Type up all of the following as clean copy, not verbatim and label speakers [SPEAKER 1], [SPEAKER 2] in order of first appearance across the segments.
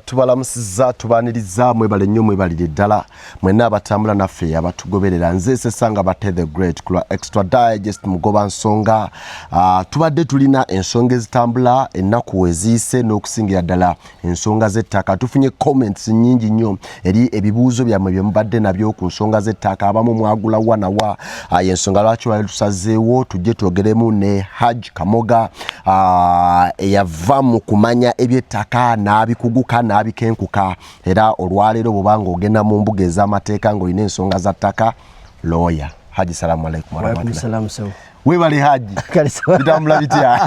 [SPEAKER 1] Tubalamusiza tubaniriza mwebale nnyo mwebalire ddala mwenna abatambula naffe abatugoberera nze Sesanga Bate the Great kula Extra Digest mugoba nsonga. Tubadde tulina ensonga ezitambula ennaku weziise n'okusingira ddala ensonga z'ettaka. Tufunye comments nnyingi nnyo eri ebibuuzo byammwe bye mubadde nabyo ku nsonga z'ettaka. Abamu mwagula wanawa ensonga lwaki wali tusazeewo tujje twogeremu ne Hajj Kamoga eyava mu kumanya eby'ettaka n'abikuguka n'abikenkuka era olwaleero bw'obanga ogenda mu mbuga ez'amateeka ng'olina ensonga za ttaka lawyer. Haji, salamu alaikum.
[SPEAKER 2] Wa alaikum salam sawa.
[SPEAKER 1] Webale Haji. Bitambula bitya?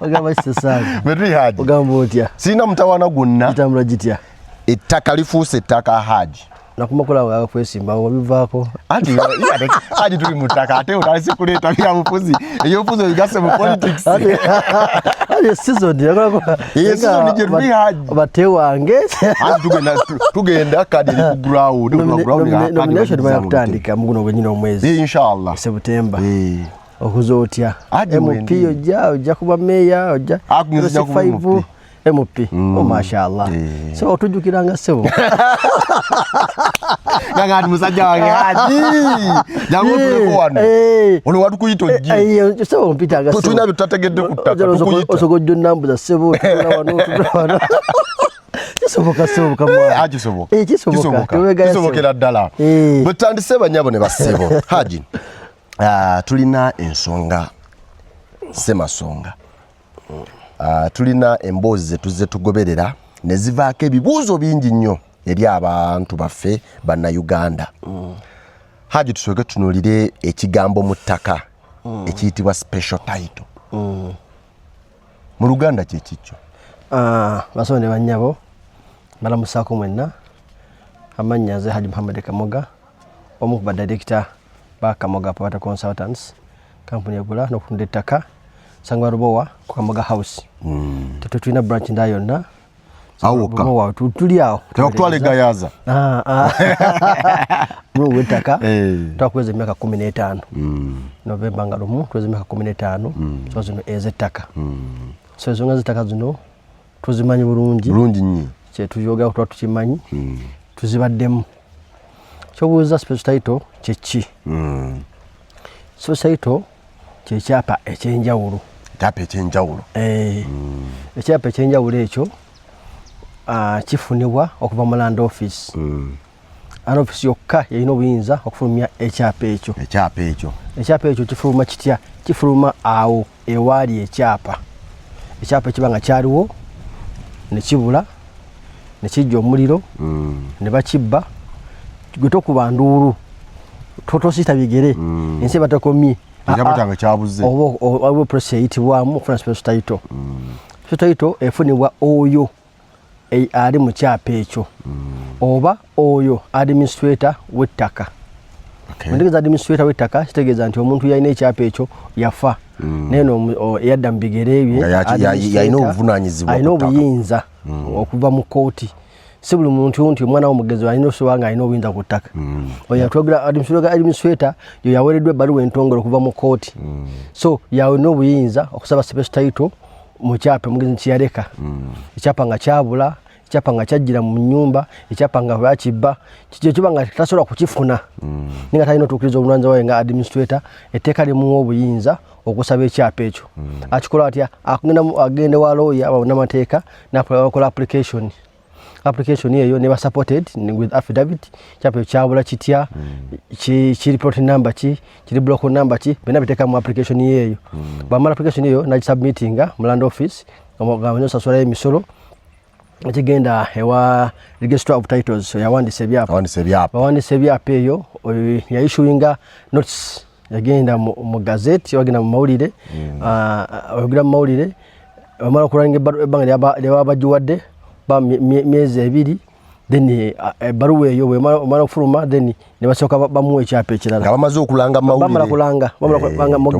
[SPEAKER 2] Ogamba Sesanga.
[SPEAKER 1] Medri Haji.
[SPEAKER 2] Ogamba otya?
[SPEAKER 1] Sina mtawana gonna.
[SPEAKER 2] Bitambula gitya?
[SPEAKER 1] Ettaka lifuuse ettaka Haji.
[SPEAKER 2] Nakumakola wa kwesimba ngo bivaako.
[SPEAKER 1] Haji tuli mutaka ate utalisi kuleta bya mufuzi. Eyo mufuzi oyigase mu politics.
[SPEAKER 2] Haji season yakola.
[SPEAKER 1] Yes, season je Haji.
[SPEAKER 2] Bate wange.
[SPEAKER 1] Haji tugenda kadi ku ground.
[SPEAKER 2] Nomination baya kutandika muguno gwenyino omwezi.
[SPEAKER 1] Inshallah.
[SPEAKER 2] September. Okuzotya. MP ojja kuba meya ojja.
[SPEAKER 1] Akunyuza kuba MP.
[SPEAKER 2] MP. Oh mashallah. So otujukiranga sebo.
[SPEAKER 1] Ngangati musajja wange Haji. Jangu tuleko wano. Ono watu kuyito ji.
[SPEAKER 2] So mpitanga sebo.
[SPEAKER 1] Tulina tutategedde kutaka.
[SPEAKER 2] Osogojjo nambuza sebo tula wano. Kisoboka sebo kamwa.
[SPEAKER 1] Haji soboka.
[SPEAKER 2] Kisoboka.
[SPEAKER 1] Kisobokera ddala. Bwetandise banyabo ne basebo. Haji. Tulina ensonga semasonga. Tulina emboozi zetuze tugoberera ne zivaako ebibuuzo bingi nnyo eri abantu baffe banna Uganda. Haji, tusooke tunuulire ekigambo mu ttaka ekiyitibwa special title. Mu Luganda kye kikyo?
[SPEAKER 2] Basonde bannyabo balamusaako mwenna. Amannya nze Haji Muhammad Kamoga, omu ku badirector ba Kamoga Property Consultants, kampuni egula n'okutunda ettaka Sangwa Rubowa ku Kamoga House. Tulina branch nda yonna.
[SPEAKER 1] Awoka.
[SPEAKER 2] Rubowa tuli awo.
[SPEAKER 1] Twale gayaza.
[SPEAKER 2] Bro wetaka. Twakweza emyaka 15. November nga lumu tweza emyaka 15. So zino ezettaka. So zonga zettaka zino tuzimanyi bulungi.
[SPEAKER 1] Bulungi nnyo.
[SPEAKER 2] Kye tuyoga kutwa tukimanyi. Tuzibaddemu. Kyobuuza special title kye ki? Special title kye kyapa ekyenjawulo.
[SPEAKER 1] Kyapa ekyenjawulo.
[SPEAKER 2] Ekyapa ekyenjawulo ekyo kifunibwa okuva mu Land Office. Land Office yokka yalina obuyinza okufulumya ekyapa ekyo. Ekyapa ekyo kifuluma kitya? Kifuluma awo ewaali ekyapa. Ekyapa ekiba nga kyaliwo ne kibula ne kijja omuliro ne bakibba gwe tokuba nduulu totosita bigere ensi batakomye.
[SPEAKER 1] Ekyapa kyange kyabuze.
[SPEAKER 2] Oba process eyitibwamu okufuna special title. Special title efunibwa oyo ali mu kyapa ekyo oba oyo administrator w'ettaka. Ntegeeza administrator w'ettaka kitegeeza nti omuntu yalina ekyapa ekyo yafa naye yadda mu bigere bye
[SPEAKER 1] yalina obuvunaanyizibwa
[SPEAKER 2] alina obuyinza okuva mu kooti. Si buli muntu nti omwana w'omugezi alina osobola nga alina obuyinza ku ttaka. Oyo twogera administrator yo yaweereddwa ebbaluwa entongole okuva mu kooti. So yalina obuyinza okusaba special title mu kyapa omugezi kyeyaleka. Ekyapa nga kyabula, ekyapa nga kyajjira mu nnyumba, ekyapa nga bakibba, kikyo kiba nga tasobola kukifuna. Ninga talina otuukiriza obulwanza bwawe nga administrator, etteeka limuwa obuyinza okusaba ekyapa ekyo. Akikola atya? Agenda wa lawyer aba bannamateeka n'akola application. Application eyo ne ba supported with affidavit. Kyapa kyabula kitya, ki report number ki, ki block number ki, bena biteka mu application eyo. Bamala application eyo na submittinga mu Land Office omugambo sasula emisolo ekigenda ewa Registrar of Titles yawandise ebyapa eyo ya issuinga notice yagenda mu gazette wagenda mu mawulire wagira mu mawulire bamala okulanga ebbanga lyababagiwadde myezi 2 then baruwa eyo bwemala okufuluma then ne basooka bamuwa ekyapa ekirala
[SPEAKER 1] nga bamaze okulanga mawulire
[SPEAKER 2] bamala mu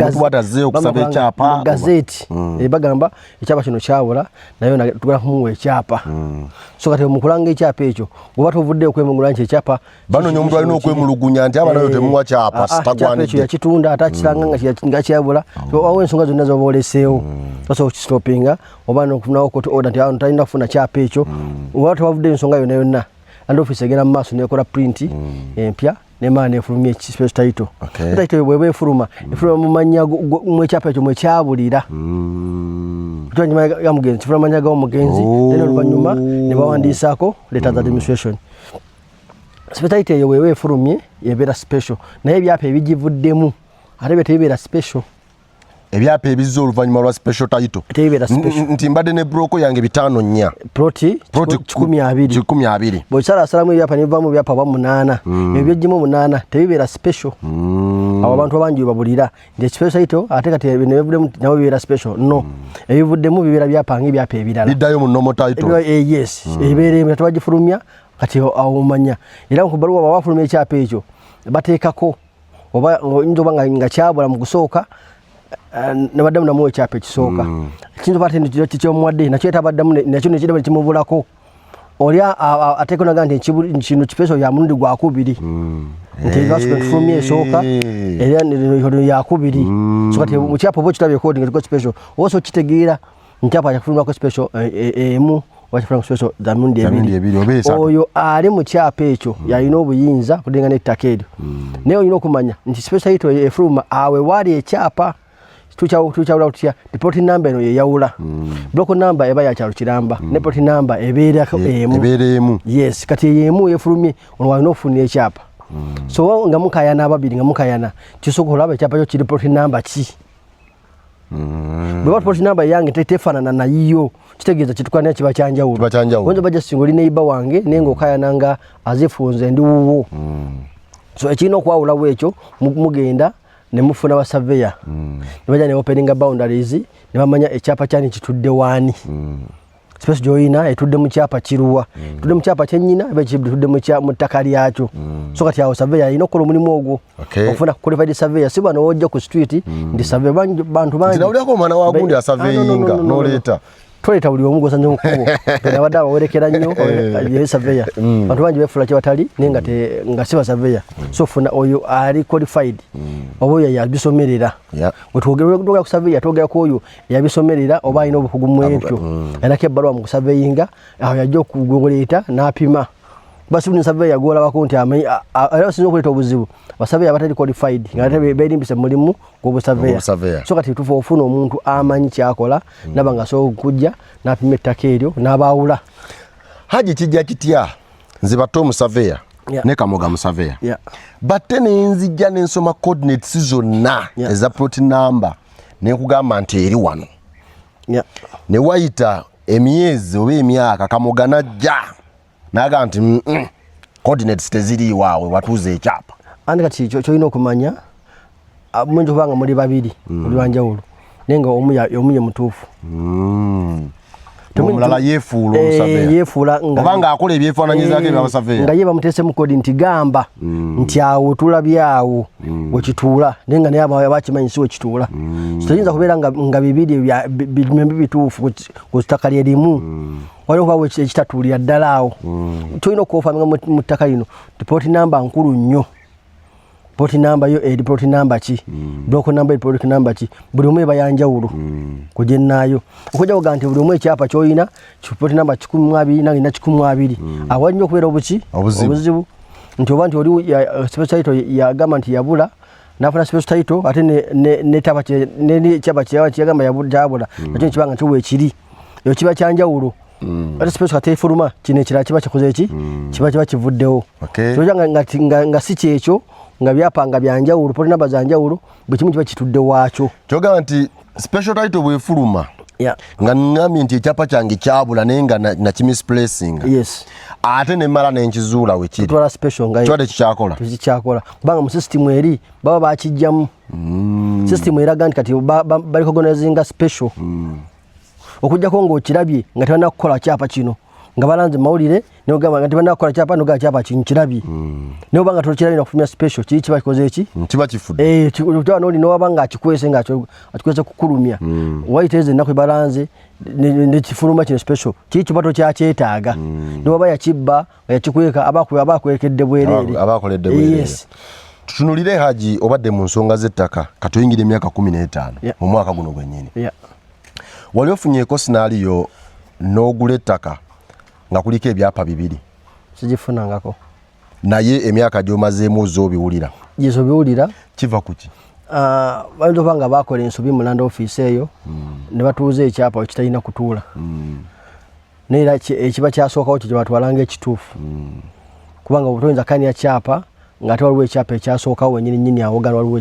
[SPEAKER 2] gazeti bagamba ekyapa kino kyabula naye tugala kumuwa ekyapa. So kati mu kulanga ekyapa ekyo bw'oba tovudde okwemulugunya nti ekyapa
[SPEAKER 1] banoonya omuntu alina okwemulugunya nti abanayo temuwa kyapa
[SPEAKER 2] sitagwanidde ekyo yakitunda ate akisanga nga kyabula awo ensonga zonna zoba oleseewo. Basobola okistopinga oba n'okufunawo court order nti abantu talina kufuna kyapa ekyo oba tewavudde ensonga yonna yonna and office egenda mu maaso nekola print empya nemala nefulumya special title title bweba efuluma mu mannya mwekyapa ekyo mwekyabulira ya mugenzi kifuluma mannya g'omugenzi then oluvannyuma ne bawandiisaako letters of administration special title eyo bweba efulumye ebeera special naye ebyapa ebigivuddemu ate byo tebibeera special
[SPEAKER 1] ebyapa ebizza oluvannyuma lwa special title nti mbadde ne broko yange 5 nnya
[SPEAKER 2] proti 12 bw'okisalasalamu ebyapa nebivaamu ebyapa oba 8 ebyoggimu 8 tebibeera special abo abantu abangi babulira nti special title ate kati nebivuddemu nabo bibeera special no ebivuddemu bibeera byapa ng'ebyapa ebirala
[SPEAKER 1] biddayo mu normal title
[SPEAKER 2] yes ebibeera tebagifulumya kati awumanya era ku baluwa baba bafulumya ekyapa ekyo bateekako oba nga kyabula mu kusooka nabaddamu namuwa ekyapa ekisooka ekintu bate kikyomuwadde nakyo tabaddamu nakyo nekiraba kimubulako oli ateeko naga nti kino kipeso ya mulundi gwakubiri nti basukufulumya esooka era yakubiri so kati mukyapa oba okitabye kodi nga kiko kipeso oba so kitegeera nkyapa yakufulumyako special emu wakifulumya special za mirundi ebiri oyo ali mu kyapa ekyo yalina obuyinza kudenga n'ettaka eryo naye olina okumanya nti special title efuluma awe wali ekyapa tukyawula tutya reporting number eno yeyawula block number eba yakyalo kiramba ne reporting number ebeerako emu yes kati emu efulumye ono walina okufuna ekyapa so nga mukayana ababiri nga mukayana kisooka olaba ekyapa kyo kiri reporting number ki bwe reporting number yange tetefaanana nayiyo kitegeeza kitukana kiba kyanjawulo oyinza bajja singa oli neiba wange naye ng'okayana nga azifunze ndi wuwo so ekirina okwawulawo ekyo mugenda ne mufuna ba surveyor ne bajja ne openinga boundaries ne bamanya ekyapa kyani kitudde wani space joina etudde mu kyapa kiruwa tudde mu kyapa kyennyina ebekitudde mu ttaka lyakyo so kati awo surveyor alina okukola omulimu ogwo okufuna qualified surveyor si bano ojja ku street ndi surveyor bantu bangi
[SPEAKER 1] zinawulyako omwana wa gundi asurveyinga noleeta
[SPEAKER 2] twaleta buli omu gosanja mukubo abadde abawerekera nnyo surveyor bantu bangi beefula kyebatali naye nga si basurveyor so funa oyo ali qualified oba oyo yabisomerera wetwogera ku surveyor twogerako oyo yabisomerera oba alina obukugu mu ebyo ainako ebbaluwa mu kusurveyinga awo yajja okugoleeta n'apima basi buli surveyor yagolabako nti era sinza okuleeta obuzibu basurveyor abatali qualified nga beerimbise mu mulimu gw'obusurveyor so kati tufa ofuna omuntu amanyi kyakola naba nga asobola okujja n'apima ettaka eryo n'abaawula
[SPEAKER 1] haji kijja kitya nze bato omusurveyor ne kamoga musurveyor batte nenzijja n'ensoma coordinates zonna eza plot number nekugamba nti eri wano ne wayita emyezi oba emyaka kamoga najja naga nti coordinates teziri waawe watuuze ekyapa
[SPEAKER 2] andi kati kyolina okumanya muyinza okubanga muli babiri oli wanjawulo naye nga omuye mutuufu
[SPEAKER 1] omulala yeefuula
[SPEAKER 2] yeefuula
[SPEAKER 1] obanga akola ebyefaananyizaako ebyabasurveyor
[SPEAKER 2] nga ye bamuteese mu kodi nti gamba nti awo tulabye awo wekituula naye nga naye abakimanyi si wekituula toyinza kubeera nga bibiri bituufu ku ttaka lyerimu waliwo kubawo ekitatuulira ddala awo tolina okukofaminga mu ttaka lino reporting number nkulu nnyo reporting number yo reporting number ki block number reporting number ki buli omu eba yanjawulo kujennayo okujja kuga nti buli omu ekyapa kyolina reporting number 12 nange na 12 awo nnyo okubeera obuzibu nti oba nti oli special title yagamba nti yabula nafuna special title ate nekyapa kyagamba yabula nakyo kibanga kiwa ekiri ekyo kiba kyanjawulo ate special katefuluma kino ekirala kiba kikoze eki kiba kivuddewo nga si kyekyo nga byapanga byanjawulo poli namba zanjawulo buli kimu kiba kitudde waakyo
[SPEAKER 1] kyogamba nti special title bwefuluma nga ngambye nti ekyapa kyange kyabula naye nga nakimisplacinga ate nemmala nenkizuula wekiri kiwadde kikyakola kubanga mu system eri baba bakijjamu system eraga nti kati balikogonazinga special okujjako ng'okirabye nga tebana kukola kyapa kino nga balanze mawulire nogamba nga tebana kukola kyapa noga kyapa kino kirabye naye obanga tokirabye nakufumya special kiri kiba kikoze eki kiba kifudde
[SPEAKER 2] kitaba noli nowabanga akikwese nga akikwese kukulumya wayiteeze ennaku ebalanze nekifuluma kino special kiri kiba tokyakyetaaga newaba yakibba yakikweka abakwekedde bwereere
[SPEAKER 1] abakoledde bwereere tutunulire Haji obadde mu nsonga z'ettaka katuyingire emyaka 15 mu mwaka guno gwennyini wali ofunyeeko scenario n'ogula ettaka nga kuliko ebyapa 2
[SPEAKER 2] sigifunangako
[SPEAKER 1] naye emyaka gy'omazeemu oz'obiwulira
[SPEAKER 2] yezo biwulira
[SPEAKER 1] kiva kuki
[SPEAKER 2] bayinza okuba nga bakola ensobi mu land office eyo ne batuuza ekyapa ekitalina kutuula naye era ekiba kyasookawo kye batwalanga ekituufu kubanga obutoyinza kanya kyapa ng'ate waliwo ekyapa ekyasookawo wenyini awogana waliwo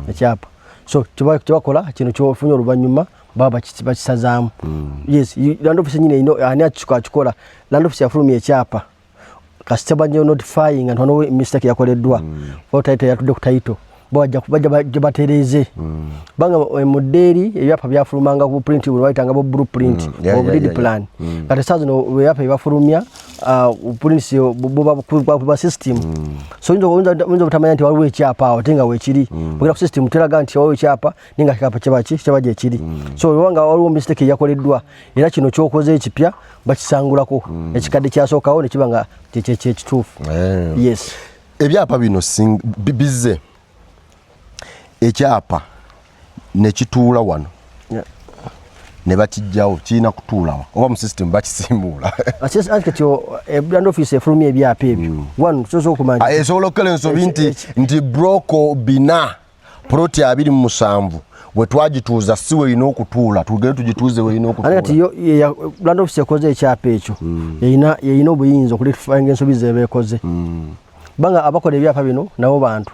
[SPEAKER 2] ekyapa so kyebakola kino kyofunye oluvannyuma baba bakisazaamu yes land office nyine ani akikola land office yafulumya ekyapa kasita banje notifying nga ntono mistake yakoleddwa otaito yatudde ku taito bajja batereze banga modeli ebyapa byafulumanga ku print wayitanga bo blueprint lead plan kati sazo no ebyapa byafulumya police bo system so nzo butamanya nti waliwo ekyapa awo tenga wekiri bugera ku system teraga nti waliwo ekyapa ninga kyapa kyabaje ekiri so wanga waliwo mistake yakoleddwa era kino kyokoze ekipya bakisangulako ekikadde kyasookawo ne kibanga kituufu yes
[SPEAKER 1] ebyapa bino bizze ekyapa ne kituula wano ne bakijjawo kirina kutuulawa oba mu system bakisimuula
[SPEAKER 2] land office efulumya ebyapa ebyo one soso okumanya
[SPEAKER 1] esobola okukola ensobi nti broko bina proti 27 bwe twagituuza si weerina okutuula tugende tugituuze weerina okutuula
[SPEAKER 2] ati land office ekoze ekyapa ekyo yeyina obuyinza okuletifyinga ensobi zebeekoze banga abakola ebyapa bino nabo bantu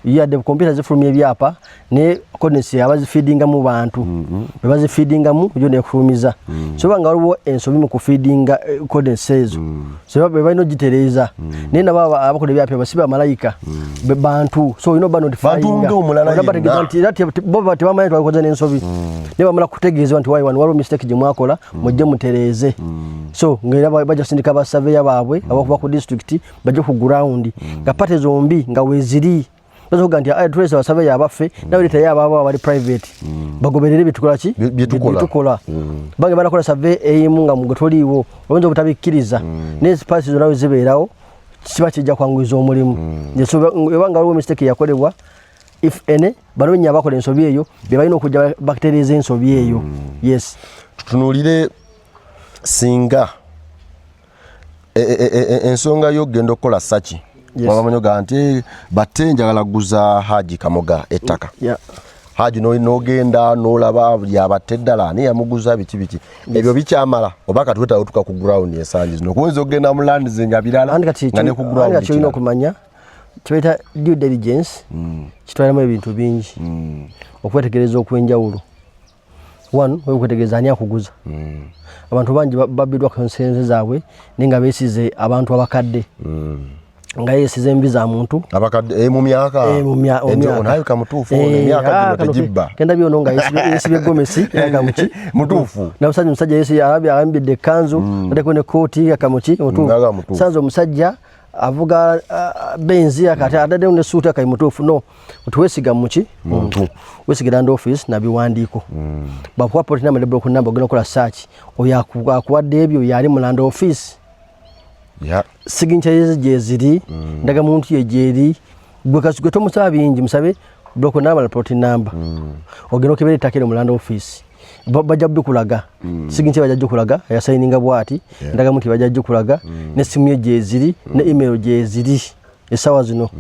[SPEAKER 2] yadde computer zifulumya ebyapa ne coordinates abazifeedinga mu bantu bazifeedinga mu byo ne kufulumiza so banga waliwo ensobi mu kufeedinga coordinates ezo so balina gitereza ne naba abakola ebyapa basiba malayika bantu so ino ba notifying boba tebamanya twakoze n'ensobi ne bamala kutegeeza nti waliwo mistake gimwakola mujje mutereze so ngera bajja sindika ba surveyor baabwe abakuba ku district bajje ku ground nga pate zombi nga weziri bazoga nti address basabe yabafe nawe leta yababa bali private bagoberere bitukola ki bitukola bange banakola survey eyimu nga mugotoliwo oyinza obutabikiriza ne space zo nawe zibeerawo kiba kijja kwanguza omulimu yeso ebanga waliwo mistake yakolebwa if ene balonya bakola ensobi eyo bye balina okujja baktereza ensobi eyo yes
[SPEAKER 1] tutunulire singa ensonga yo genda okukola sachi wabamanyoga nti batte njagala guza Haji Kamoga ettaka Haji n'ogenda n'olaba yabatte ddala ani yamuguza biki ebyo bikyamala oba katweta otuka ku ground ensangi zino kuwinza ogenda mu land zinga birala nga ne ku ground
[SPEAKER 2] kirina okumanya tweta due diligence kitwalamu ebintu bingi okwetegereza okwenjawulo one okwetegereza ani akuguza abantu bangi babidwa konsenze zaabwe ninga beesize abantu abakadde nga yesize embi za muntu
[SPEAKER 1] abakadde mu myaka onayo kamutuufu emyaka gibba
[SPEAKER 2] kenda byono nga yesibe gomesi kamuki
[SPEAKER 1] mutuufu
[SPEAKER 2] na musajja yesi arabi arambidde kanzu ndeko ne koti akamuki mutuufu sanzo musajja avuga benzi akati adade ne suuta kai mutuufu no tuwesiga muki muntu wesigira ndo office na biwandiko bakwa port number lebro ku number gona kola search oyakuwadde ebyo yali mu land office signature jeziri ndaga muntu yejeri bwekasugwe to musaba bingi musabe block number report number ogeno kebere takere mu land office bajja bikulaga signature bajja kulaga ya signinga bwati ndaga muntu bajja kulaga ne simu jeziri ne email jeziri esawa zino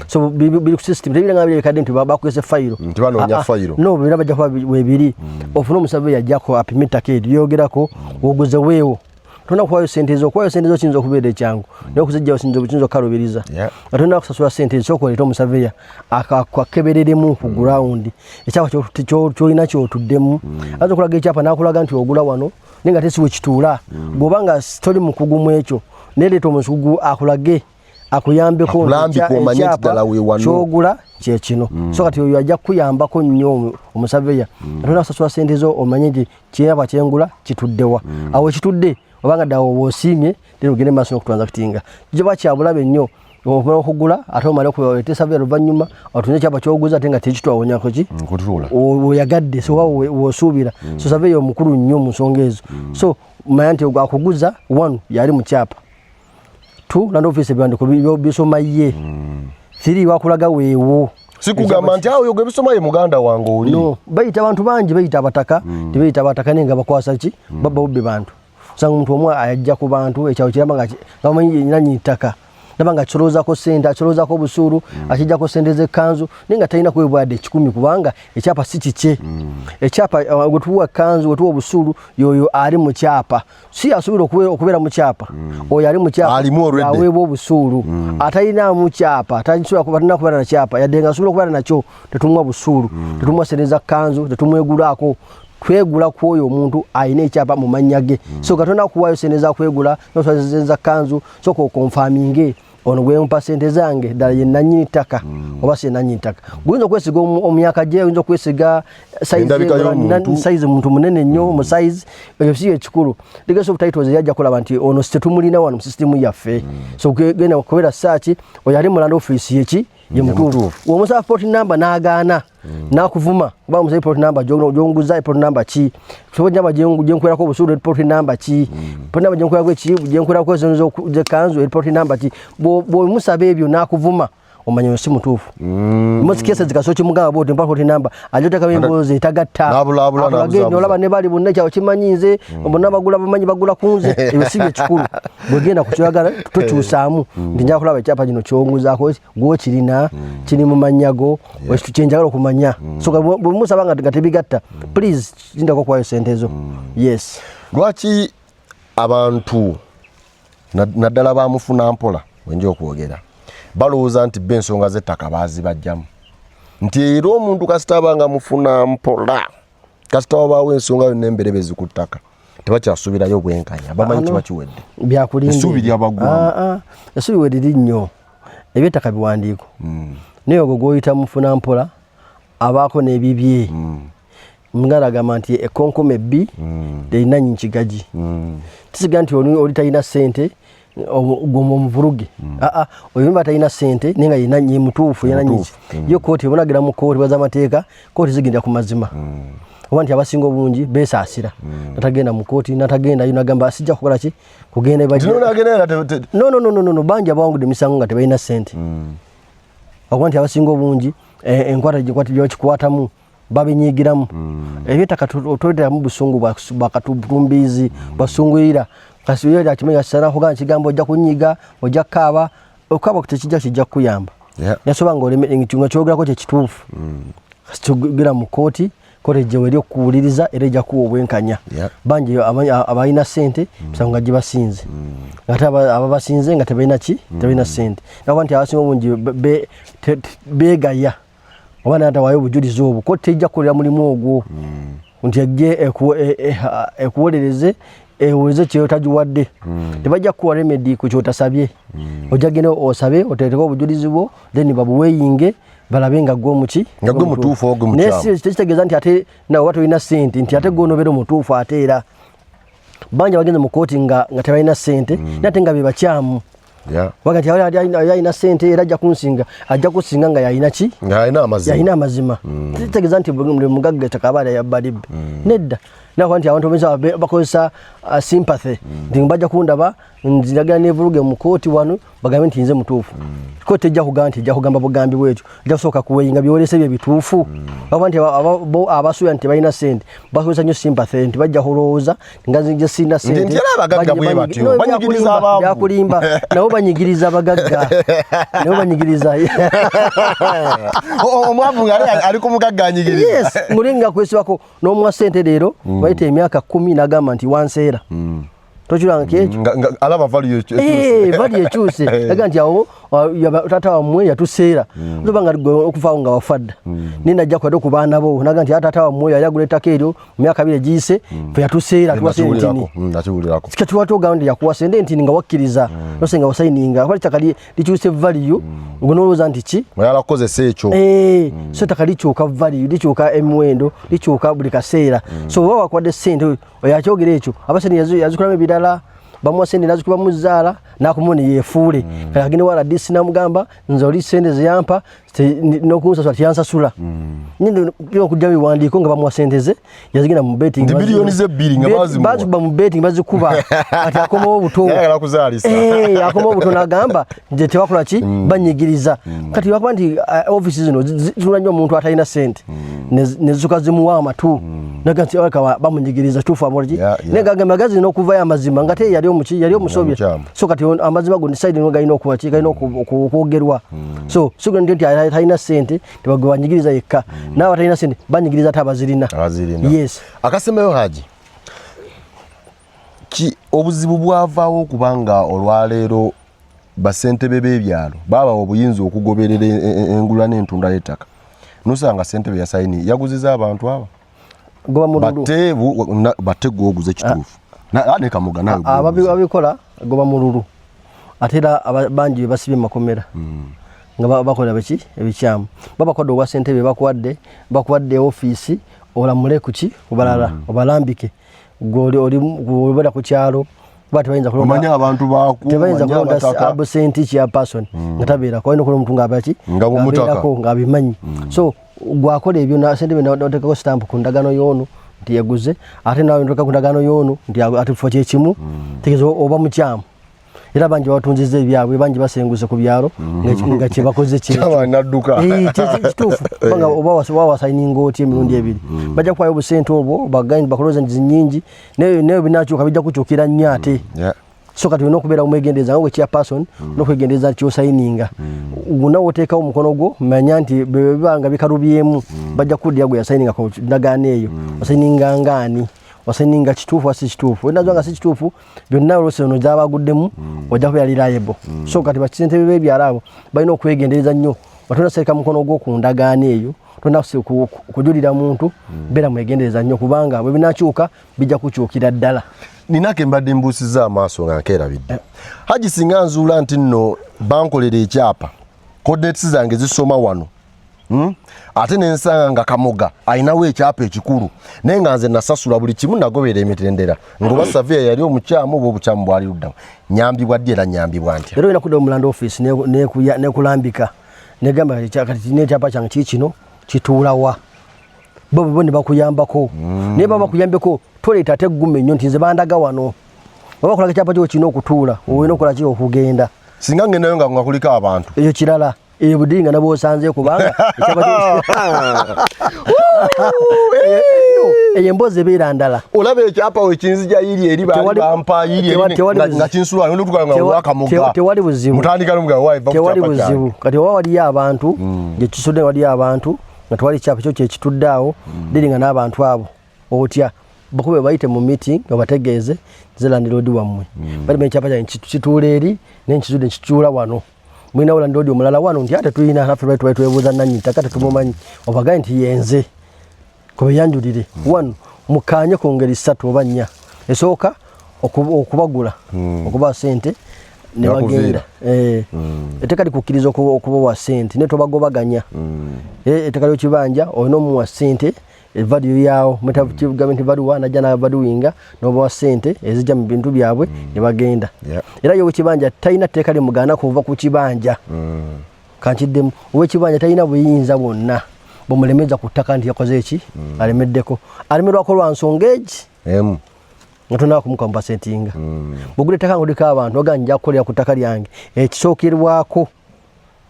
[SPEAKER 2] so bili system tebile ngabile kadi nti baba kwese file
[SPEAKER 1] ntibano file
[SPEAKER 2] no bina bajja kwa webiri ofuno musabe yajja ko apimita kedi yogerako oguze wewo tuna kwayo sentezo kinzo kubede kyangu ne kuzijja sinzo kalobiriza atuna kusasula sentezo ko leto musaveya akakwakebereremu ku ground ekyapa kyo ina kyo tuddemu azo kulaga ekyapa nakulaga nti ogula wano ninga tesiwe kituula gobanga story mukugumu ekyo neleto musugu akulage akuyambeko kyogula kyekino so kati oyo ajja kuyambako nnyo omusaveya atuna kusasula sentezo omanye nti kyaba kyengula kituddewa awo kitudde obanga dawo wosimye lero gene maso okutransactinga jiba kyabulabe nnyo okugula ate omale okuwetesa vero banyuma otunye kyaba kyoguza tenga tekitwa wonyako ki
[SPEAKER 1] kutula
[SPEAKER 2] oyagadde so wosubira so save yo mukuru nnyo musongezo so mayanti okuguza one yali mu kyapa two land office byandiko bisoma ye three wakulaga weewo
[SPEAKER 1] sikugamba nti awo yogebisoma ye muganda wange oli
[SPEAKER 2] no bayita abantu bangi bayita abataka tebayita abataka nenga bakwasa ki baba ubbe bantu sanga omuntu omwe ayajja ku bantu ekyawo kiramba nga bamanyi nanyi ttaka nabanga choloza ko sente acholoza ko busuru akijja ko sente ze kanzu ninga talina kwebwade 10 kubanga ekyapa si kiche ekyapa gutuwa kanzu gutuwa busuru yoyo ali mu kyapa si asubira okubera mu kyapa oyo ali mu kyapa awebo busuru atalina mu kyapa atajisura kubatina kubera na kyapa yadenga asubira kubera nacho tetumwa busuru tetumwa sente za kanzu tetumwegulako kwegula kwoyo omuntu ayina ekyapa mu manyage so katona kuwayo sente za kwegula no sente za kanzu so ko confirming ono gwe mpasente zange dala ye nanyini taka oba se nanyini taka gwinzo kwesiga omyaka je gwinzo kwesiga size muntu munene nnyo mu size eyo si ekikulu legacy of titles yajja kulaba nti ono situmulina wano mu system yaffe so gena okubera search oyali mu land office yeki ye mutufu uwo musa port number naagaana nakuvuma kuba musa port number jonguza port number ki sobonya bajenkwera ko busuru port number ki port number jenkwera ko ki jenkwera ko zonzo je kanzu port number ki bo musa bebyo nakuvuma omanyo si mutufu most cases zikasochi mugaba bote port number ajota kabemboze tagatta nabula olaba ne bali bunne kyawo kimanyize mbona bagula bamanyi bagula kunze ebisibe kikulu bwegenda kukyagala tokyusamu ndinja kulaba ekyapa kino kyonguzaako gwo kirina kiri mu manyago westu chenjagala okumanya so musa banga gatebigatta please ndako kwayo sentezo yes
[SPEAKER 1] lwaki abantu naddala bamufuna mpola wenje okwogera balowooza nti b'ensonga z'ettaka baazibajjamu nti era omuntu kasita abanga mufuna mpola kasita wabaawo ensonga yonna emberebezi ku ttaka tebakyasubirayo bwenkanya bamanyi kiba kiwedde
[SPEAKER 2] byakulinda
[SPEAKER 1] essuubi lyabagwamu
[SPEAKER 2] essuubi weriri nnyo eby'ettaka biwandiiko naye ogwo gw'oyita mufuna mpola abaako n'ebibye ngalagamba nti ekkonkoma ebbi terina nyikigaji tisiga nti oli talina ssente gomo mvuruge oyimba talina sente nenga yina nyi mutufu yana nyiki yo koti bonagira mu koti baza mateeka koti ziginda ku mazima obanti abasingo bungi besasira natagenda mu koti natagenda yinagamba asijja kukola ki kugenda baje no banja bangu de misango ngate bayina sente obanti abasingo bungi enkwata jikwati byo kikwatamu babinyigiramu ebitaka totera mu busungu bakatumbumbizi basungwira kasi yali akimenya sana kuga kigambo ojja kunyiga ojja kaba okaba kutekijja kijja kuyamba yasoba ngoleme ngitunga kyogera ko kye kituufu tugira mu koti kote je weri okuwuliriza era ejja kuwa obwenkanya banji abayina sente bisanga gibasinze ngata ababasinze nga tebayina ki tebayina sente nabantu abasinga bungi begaya obana hata wayo bujulizi obwo ko tejja kulira mulimu ogwo nti ajje ekuwolereze eweze kyo tajuwadde tebajja kuwa remedy ku kyo tasabye ojagene osabe oteteko obujulizi bwo then babuweyinge balabenga gwo muki
[SPEAKER 1] nga gwo mutuufu ogwo mukyamo
[SPEAKER 2] nesi tekitegeza nti ate na watu ina sente nti ate gono bero mutuufu ate era banja bagenze mu koti nga tebalina sente nate nga bebakyamu wakati yalina sente era ajja kunsinga ajja kusinga nga yalina ki yalina amazima tekitegeza nti mugagga takabala ya badib nedda nakwanti abantu beza bakozesa sympathy ndingbaja kundaba nziraga nevuruge mu koti wano bagambe nti nze mutuufu koti ejja kugamba bugambi bwetyo ejja kusoka kuweyinga byolese bye bituufu abantu abasuya nti balina sente bakozesa nyo sympathy nti bajja kulowooza nga nze sina sente
[SPEAKER 1] nti abagagga bwe batyo banyigiriza abavu
[SPEAKER 2] byakulimba nabo banyigiriza abagagga nabo banyigiriza
[SPEAKER 1] omwavu ngale ali ku mugagga anyigiriza
[SPEAKER 2] yes mulinga kwesibako n'omwa sente leero bayita emyaka 10 nagamba nti wanseera tochulanga kecho
[SPEAKER 1] alaba value
[SPEAKER 2] ekyuse aga nti awo tata wamwe yatuseera lubanga okufa nga wafadda nina ajja kwado ku baana bo naga nti tata wamwe yaguleta keero myaka 2 giyise fe yatuseera twasentini
[SPEAKER 1] nachulirako
[SPEAKER 2] sikatuwato gandi yakuwasende nti nga wakkiriza nosenga wasaininga bali takali likyuse value ngonoloza nti ki
[SPEAKER 1] mwala kozesa ekyo
[SPEAKER 2] so takali kyuka value likyuka emwendo likyuka buli kaseera so wawa kwadde sente oyakyogera ekyo abaseni yazukulamu ebirala bamuwa sente nazikuba muzaala nakumoni yefuule kagine wala disi namugamba nze oli sente ziyampa nokunsasula tiyansasula nindi kyo kujja biwandiko nga bamuwa sente ze yazigina mu betting
[SPEAKER 1] ndi bilioni ze 2 nga
[SPEAKER 2] baziba mu betting bazikuba ati akomawo buto
[SPEAKER 1] yagala kuzaalisa
[SPEAKER 2] akomawo buto nagamba nje tewakola ki banyigiriza kati bakuba nti offices zino zinanyo omuntu atalina sente nezuka zimuwa amatu naganti waka bamunyigiriza tufu amorji nenga magazi nokuva amazima ngate yali omuki yali omusobye so kati amazima go decide no gaino okuwa ki gaino okwogerwa so sugo ndi atalina sente tebagwanyigiriza yekka nawe atalina sente banyigiriza tabazirina yes
[SPEAKER 1] akasemeyo haji ki obuzibu bwavaawo kubanga olwaleero basente bebyalo baba obuyinza okugoberera engulwa n'entunda y'ettaka nosanga sente be yasayini yaguziza abantu aba
[SPEAKER 2] goba mululu
[SPEAKER 1] batte goguze kituufu ne kamuga nawe
[SPEAKER 2] ababikola goba mululu atera banji basibye makomera nga bakola baki ebikyamu babakodde obwa sente be bakuwadde office olamule kuki obalala obalambike goli oli bada ku kyalo bati bayinza kulonda
[SPEAKER 1] omanya abantu baku
[SPEAKER 2] tebayinza kulonda absent ya person ngatabera kwa ino kulo mtunga abaki ngabirako ngabimanyi so gwakola ebyo na sente be n'oteka ko stamp ku ndagano yono nti yaguze ate nawe ndoka ku ndagano yono nti ati fo kyekimu tegezo oba mu kyamu era banji batunzize byabwe banji basenguze ku byalo nga kibakoze kye
[SPEAKER 1] nadduka
[SPEAKER 2] kitufu banga oba wasaininga oti emirundi ebiri bajja kwayo obusente obwo bagandi bakoloza nnyingi ne binacho kabijja kuchokera nnyate so kati no kubera umwegendeza ngo kya person no kwegendeza kyo saininga una woteka omukono gwo manya nti bebanga bikarubyemu bajja kudya gwe saininga ko ndagane eyo saininga ngani waseninga kitufu asi kitufu wenda zonga si kitufu byonna olose ono zabaguddemu wajja ko yali liable so kati bakisente bebe byarabo balina okwegendereza nnyo batona serika mukono gwo ku ndagaane eyo tona kujulira muntu bera mwegendereza nnyo kubanga bwe binakyuka bijja kukyukira ddala
[SPEAKER 1] ninake mbadde mbuusiza amaaso nga nkeerabidde haji singa nzuula nti nno bankolera ekyapa coordinates zange zisoma wano ate nensanga nga kamoga ayinawo ekyapa ekikulu naye nga nze nasasula buli kimu nagoberera emitendera ngoba savia yali omukyamu oba obukyamu bwali luddamu nyambibwa ddi era nyambibwa ntya
[SPEAKER 2] era olina kudda mu land office nekulambika negamba kati n'ekyapa kyange kikino kituulawa bo ne bakuyambako naye baba bakuyambeko toleeta ate egguma ennyo nti nze bandaga wano baba bakola ekyapa kyo kirina okutuula olina okukola ki okugenda
[SPEAKER 1] singa ngendayo nga ngakuliko abantu
[SPEAKER 2] ekyo kirala ebudinga nabo osanze kubanga eyemboze beera ndala
[SPEAKER 1] olaba ekyapa wekinzija yiri eri bampa yiri nga kinsula nga wakamuga
[SPEAKER 2] tewali buzibu
[SPEAKER 1] mutandika n'omuga wife
[SPEAKER 2] tewali buzibu kati waliyo abantu gye kisudde waliyo abantu nga tewali kyapa kyo kyekituddaawo diringa n'abantu abo otya bakube bayite mu meeting nga bategeeze zeland road wammwe bali mekyapa kya kituula eri n'enkizudde nkituula wano mwina wala ndodi omulala wano nti ate tulina hafe twebuuza nanyi takata tumumanyi obagaye nti yenze kobe yanjulire wano mukanye ku ngeri 3 oba 4 esooka okubagula okuba sente ne bagenda etekali kukkiriza okuba wa sente ne tobagobaganya etekali okibanja olina omuwa sente value yao government value na jana valuinga no wa sente ezija mu bintu byabwe ne bagenda era yo kibanja taina tekali mugana kuva ku kibanja kankiddemu owe kibanja taina buyinza bonna bomulemeza kutaka nti yakoze eki alemeddeko alemerwa ko lwansongeji ngatona ku mukompensatinga bugule taka ngulika abantu oganja kolya kutaka lyange ekisookerwako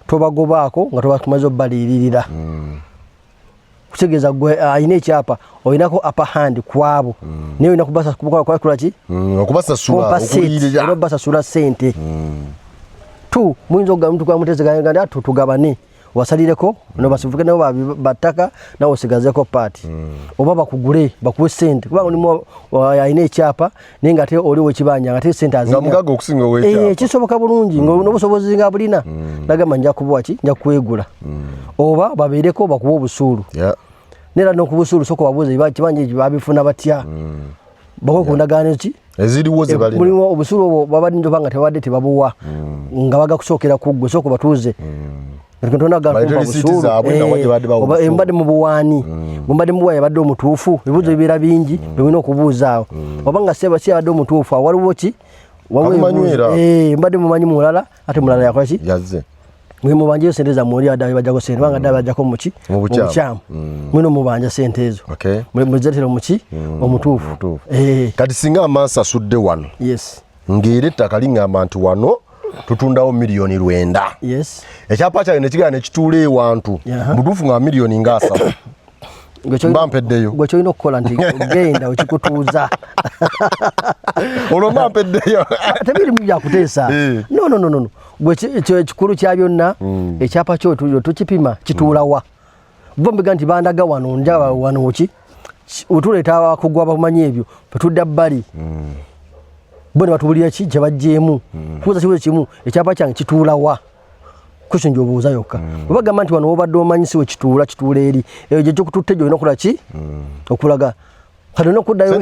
[SPEAKER 2] tobagobaako nga tobakumazo balirira kutegeza gwe ayina ekyapa oyinako upper hand kwabo niyo ina kubasa kukola kulaki
[SPEAKER 1] okubasasula
[SPEAKER 2] okulirira ero basasula sente tu mwinzo ga mtu kwa muteze ganda tutugabane wasalireko no basifuke nabo bataka nawo sigazeko party obaba kugule bakuwe sente kubanga nimo ayina ekyapa ninga ate oliwo kibanja ngate sente azinga
[SPEAKER 1] ngamugaga okusinga wekyapa
[SPEAKER 2] kisoboka bulungi nobusobozi nga bulina nagamba nja kubuwa ki nja kwegula oba babeereko bakuwa obusulu nera nokubusulu soko babuze kibanja ekyo babifuna batya bako kundagane ki
[SPEAKER 1] eziriwo ze balina
[SPEAKER 2] mulimu obusulu babadde ndobanga tebadde tebabuwa nga baga kusokera kuggwe soko batuze Ntona gamba busulu oba embade mu buwani mbade mu bwaye badde omutuufu ebibuzo bibira bingi bino okubuuzaawo obanga seba si abadde omutuufu awaliwo ki
[SPEAKER 1] Kalumanywera
[SPEAKER 2] mbadde mumanyi mulala ate mulala yakola ki
[SPEAKER 1] yazze
[SPEAKER 2] mwe mubanje sente za muri adaye bajako sente banga adaye bajako muki
[SPEAKER 1] mubuchamu
[SPEAKER 2] mwino mubanja sente ezo muzetero muki omutuufu
[SPEAKER 1] kati singa amansa asudde wano
[SPEAKER 2] yes
[SPEAKER 1] ngire ettaka liŋŋamba nti wano tutundawo miliyoni 9
[SPEAKER 2] yes
[SPEAKER 1] ekyapa kyayo ne kigenda ne kituula ewantu mutuufu nga miliyoni nga 3 mbampeddeyo
[SPEAKER 2] gwe kyolina okukola nti genda okikutuuza
[SPEAKER 1] olwo mbampeddeyo
[SPEAKER 2] tebirimu byakuteesa no gwe ekikulu kya byonna ekyapa kyo tukipima kituulawa bombiga nti bandaga wano njaba wano ki otuleeta abakugwa bamanyi ebyo petudda bbali bone batubulira ki kye bajjeemu kuuza kibuzo kimu ekyapa kyange kituulawa kusho njo obuuza yokka obagamba nti wano obadde omanyisiwe kituula eri eyo gye gyokututte gyo olina okukola ki okulaga kati olina okuddayo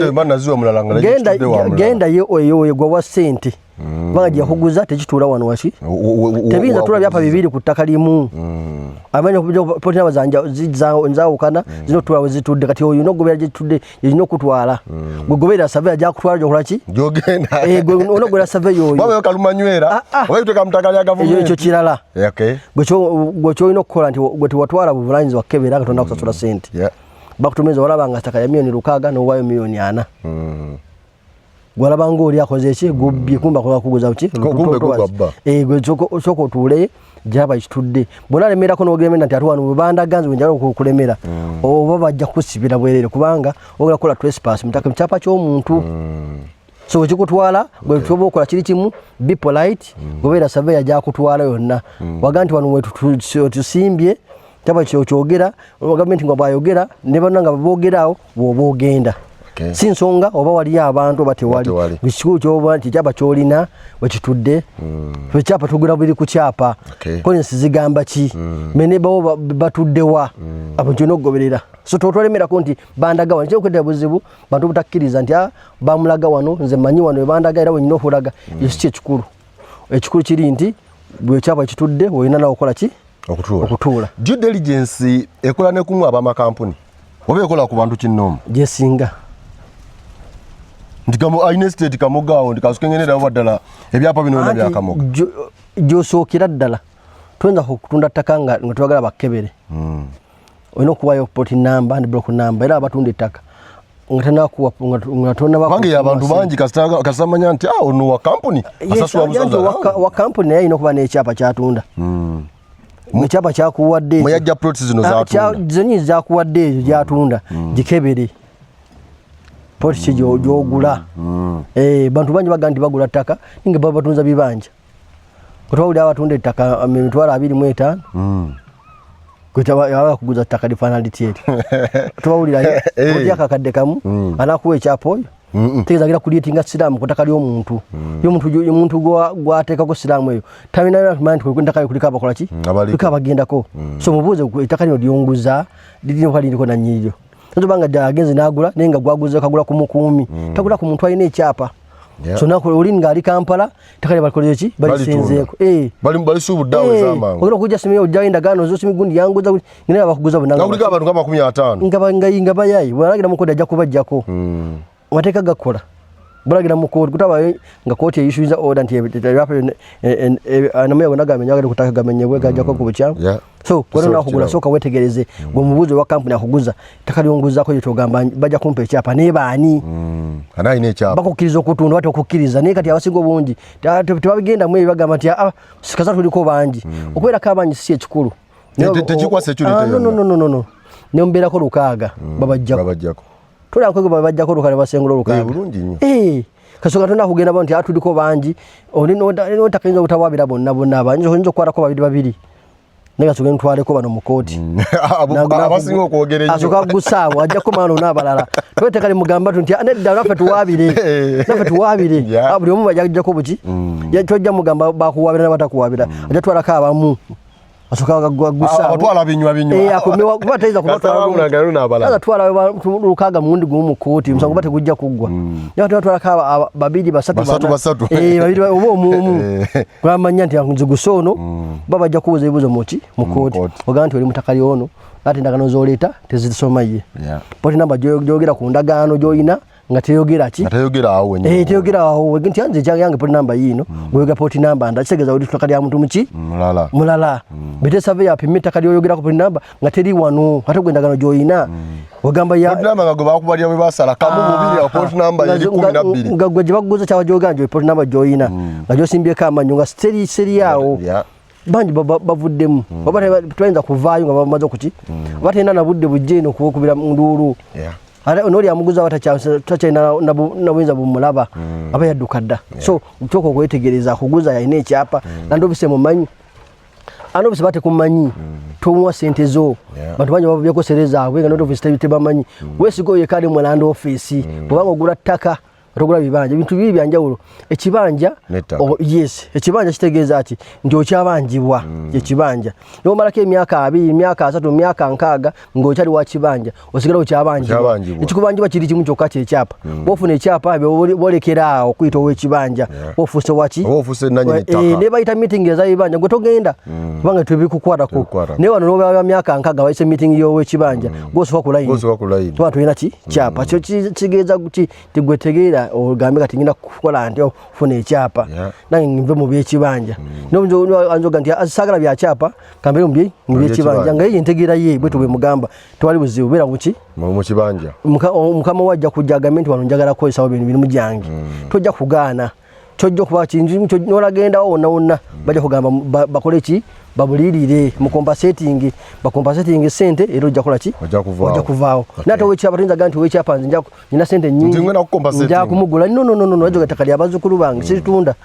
[SPEAKER 2] genda ye oyo gwa wa ssente kubanga gye yakuguza tekituula wano waki tebiyinza tula byapa bibiri ku ttaka limu amanya potinaba nzawukana zino otutwala we zitudde kati oyo onogobera gye zitudde yerina okutwala gwe goberera saveya gyakutwala gyokola ki onogobera saveya oyo
[SPEAKER 1] kalumanywera
[SPEAKER 2] ekyo kirala gwe kyolina okukola nti gwe tewatwala buvunanyizibwa kukebera katonda kusasula sente bakutumiza olaba nga ttaka ya miliyoni 6 n'owaayo miliyoni 4 gwalaba ng'oli akoze eki gubbye kumba kuguza ki gwe sooka otuule gyaba kitudde bonna alemerako n'ogemenda nti ate wano webandaganzi wenjala okulemera oba bajja kusibira bwerere kubanga ogera kukola trespass mutaka mukyapa ky'omuntu so wekikutwala gwe kyoba okola kiri kimu be polite gobeera saveya gyakutwala yonna waga nti wano wetusimbye kyaba kyogera gavumenti nga bwayogera ne bonna nga boogerawo bw'oba ogenda si nsonga oba waliyo abantu oba tewali ekikulu kyoba nti ekyapa kyolina wekitudde ekyapa tugula biri ku kyapa kolensi zigamba ki menebawo batuddewa abo kyona okugoberera so tolemerako nti bandaga wano kyokwedera buzibu bantu butakkiriza nti bamulaga wano nze manyi wano webandaga era wenyina okulaga ekyo si ekikulu kiri nti bwekyapa ekitudde olina nawe okukola ki okutuula
[SPEAKER 1] due diligence ekola ne kumu abamakampuni oba ekola ku bantu kinnoomu
[SPEAKER 2] gyesinga
[SPEAKER 1] nti alina estate kamugaawo nti kasukengenera waddala ebyapa bino byonna byakamuga
[SPEAKER 2] gyosookera ddala tuyinza kutunda ttaka nga twagala bakkebere olina okuwayo poti namba ne block namba era abatunda ettaka
[SPEAKER 1] bange abantu bangi kasamanya nti ono wa kampuni asasula buzaza
[SPEAKER 2] wa kampuni naye alina okuba n'ekyapa kyatunda ekyapa kyakuwadde
[SPEAKER 1] mweyajja plots zino zatunda
[SPEAKER 2] zenyi zakuwadde ezo gyatunda gikebere poti ki gyogula bantu bangi baga nti bagula ttaka ninga baba batunza bibanja kutwawulira abatunda ettaka 25,000 kwetaba kuguza ttaka lifaanana litya eri tubawulirayo oti akakadde kamu anakuwa ekyapa oyo tegezagira kulietinga siraamu ku ttaka ly'omuntu omuntu gwateekako siraamu eyo taminanti ttaka yo kuliko abakola ki kuliko abagendako so mubuuze ettaka lino lyonguza lirina kuba liriko nanyiriro tobanga agenze n'agula naye nga gwaguze kagula ku mukuumi tagula ku muntu alina ekyapa so oli ng'ali Kampala ettaka lye balikolera ki balisenzeeko
[SPEAKER 1] balisuubuddeawo ez'amangu
[SPEAKER 2] ogenda okujja simiyo ojjayo endagaano zosimi gundi yanguza ngene bakuguza
[SPEAKER 1] kuliko abantu nga 50
[SPEAKER 2] nga bayayi bwalagira mu koodi ajja kubajjako amateeka gakola bulagira mu koodi kutabayo nga kooti eyisubiza order nti anamuya gonna gamenya agenda kutaka gamenyebwe gajjako ku bukyamu so wena nakugula sooka wetegereze gwe mubuuzi wa kampuni akuguza ettaka lyonguzaako gyetogamba bajja kumpa ekyapa naye baani
[SPEAKER 1] anaayina ekyapa
[SPEAKER 2] bakukkiriza okutunda bate okukkiriza naye kati abasinga obungi tebabigendamu ebyo bagamba nti kasa tuliko bangi okubeerako abangi si ekikulu
[SPEAKER 1] tekikwa security
[SPEAKER 2] no nembeerako 6 babajjako tolyakwego babajjako 6 ne basengula 6 kasooka tolina kugenda bo nti tuliko bangi otakayinza obutawaabira bonna abangi oyinza okukwatako 2 naye kasooka ntwaleko bano mu kooti
[SPEAKER 1] abasinga okwogera
[SPEAKER 2] asooka gusaawo ajjako maano n'abalala twetekale mugamba nti nedda naffe tuwaabire buli omu bajjako buki tojja mugamba bakuwaabira nabatakuwaabira ajja twalako abamu asooka
[SPEAKER 1] gusaawo
[SPEAKER 2] kuba tayinza twala 6 mulundi gumu mu kooti omusango bate gujja kuggwa naye twalako 2 3 oba omuomu gwamanya nti nze gusoono baba bajja kubuuza ebibuuzo mu kooti ogamba nti oli mutaka lyono ate endagaano z'oleeta tezisomaye poti namba gyogera ku ndagaano gy'olina nga teyogera ki
[SPEAKER 1] teyogera awo wenyewe
[SPEAKER 2] teyogera awo nti anze yange port number yino gwega port number ndakitegeza uli tutaka lya muntu muki mulala bete survey apimye ettaka lyoyogera ku port number nga teri wano ate gwendagano gyoyina wagamba ya
[SPEAKER 1] port number ngo bakubalya bwe basala kamu mubiri ya port number yali 12
[SPEAKER 2] nga gwe baguza kyawa gyoganja port number gyoyina nga gyosimbye amanyu nga seri yawo banji bavuddemu baba twayinza kuvaayo nga bamaze kuki batenda na budde bujjeno kubira nduru onoli amuguza watakyalina nabuyinza bumulaba aba yadduka dda so kyoko okwetegereza kuguza yalina ekyapa nandobise mumanyi andobise batekumanyi tomuwa sente zo bantu bangi babyekosereza abwe nga nodobise tebamanyi wesigo yekali mu land office kubanga ogula ttaka otogula bibanja bintu bibi byanjawulo ekibanja yes ekibanja kitegeeza ati nti okyabanjibwa ekibanja nomalako emyaka 2 emyaka 3 emyaka 6 ng'okyali wa kibanja osigala okyabanjibwa ekikubanjibwa kiri kimu kyokka kyekyapa bofuna ekyapa bolekera okuyita ow'ekibanja ofuse waki ne bayita meeting eza bibanja gwe togenda kubanga tebikukwatako naye wano noba myaka 6 bayise meeting y'ow'ekibanja gwosoka ku layini tuba tulina ki kyapa kyo kigeeza kuti tigwetegeera ogambe kati ngina kukola nti ofuna ekyapa nange nve mu byekibanja anzoga nti asagala bya kyapa kambere mu byekibanja nga ye ntegeera ye bwe tubwe mugamba twali buzibu bera mu
[SPEAKER 1] kibanja
[SPEAKER 2] mukama wajja kujja agambe wano njagala kukozesa bintu birimu gyange tojja kugaana kyojja kuba kintu n'olagenda wonna bajja kugamba bakole ki babulirire mu compensating sente era ojja kola ki ojja kuvaawo nate wekyapa tuyinza gamba nti wekyapa nze nina sente nyingi nja kumugula no ajoga ettaka lya bazzukulu bange situunda